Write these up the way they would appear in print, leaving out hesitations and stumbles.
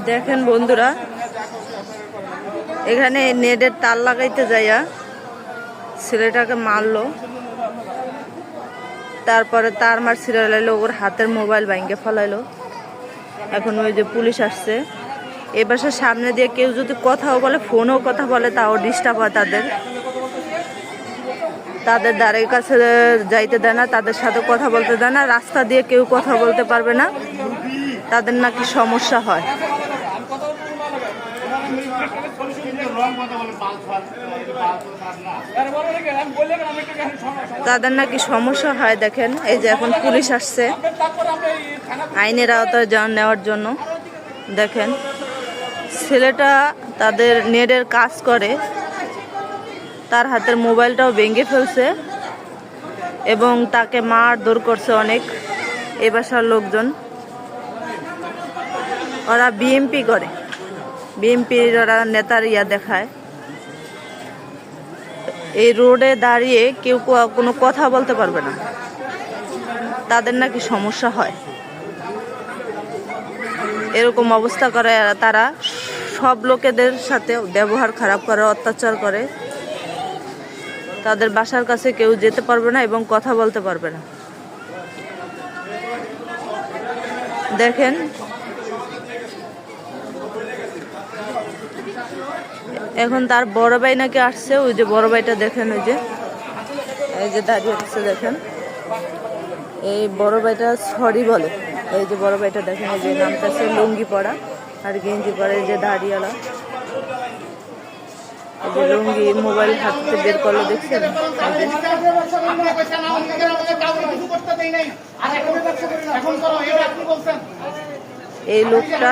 দেখেন বন্ধুরা, এখানে নেটের তার লাগাইতে যাইয়া ছেলেটাকে মারলো, তারপরে তার মার ছিঁড়ে লাইলো, ওর হাতের মোবাইল ভাঙে ফেলাইলো। এখন ওই যে পুলিশ আসছে। এ বাসার সামনে দিয়ে কেউ যদি কথাও বলে, ফোনেও কথা বলে, তাও ডিস্টার্ব হয় তাদের দ্বারের কাছে যাইতে দেয় না, তাদের সাথে কথা বলতে দেয় না, রাস্তা দিয়ে কেউ কথা বলতে পারবে না, তাদের নাকি সমস্যা হয়। দেখেন এই যে এখন পুলিশ আসছে আইনের আওতায় নেওয়ার জন্য। দেখেন ছেলেটা তাদের নেটের কাজ করে, তার হাতের মোবাইলটাও ভেঙে ফেলছে এবং তাকে মারধর করছে অনেক। এ বাসার লোকজন, ওরা বিএমপি করে, বিএমপির ওরা নেতার দেখায়। এই রোডে দাঁড়িয়ে কেউ কোনো কথা বলতে পারবে না, তাদের নাকি সমস্যা হয়। এরকম অবস্থা করে তারা, সব লোকেদের সাথে ব্যবহার খারাপ করে, অত্যাচার করে। তাদের বাসার কাছে কেউ যেতে পারবে না এবং কথা বলতে পারবে না। দেখেন এখন তার বড় ভাই নাকি আসছে, ওই যে বড় ভাইটা দেখেন, এই যে দাঁড়িয়ে আছে। দেখেন এই বড় ভাইটা সরি বলে। এই যে বড় ভাইটা দেখেন, এই যে নামতেছে, লুঙ্গি পরা আর গেঞ্জি পরা, এই যে দাঁড়িয়েলা, এই যে লুঙ্গি, মোবাইল হাতে বের করলো, দেখছেন। এই লোকটা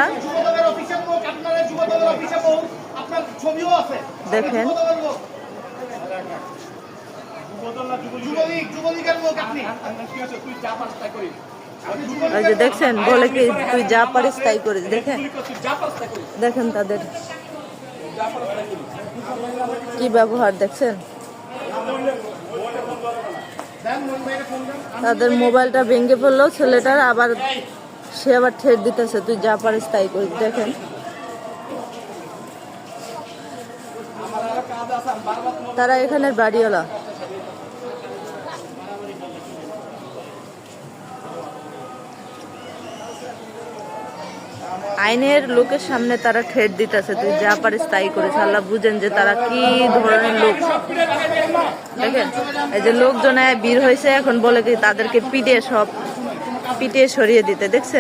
দেখেন, এই যে দেখছেন, বলে কি তুই যা পারিস তাই করিস। দেখেন দেখেন তাদের কি ব্যবহার, দেখছেন। তাদের মোবাইলটা ভেঙে ফেললো ছেলেটার, আবার সে আবার ঠেট দিতেছে, তুই যা পারিস তাই করিস। দেখেন তারা এখানের বাড়িওয়ালা। আইনের লোকের সামনে তারা ঠেট দিতেছে, তুই যা পারিস তাই করিস। আল্লাহ বুঝেন যে তারা কি ধরনের লোক। দেখেন এই যে লোকজন বীর হয়েছে, এখন বলে কি তাদেরকে পিটিয়ে সরিয়ে দিতে, দেখছেন।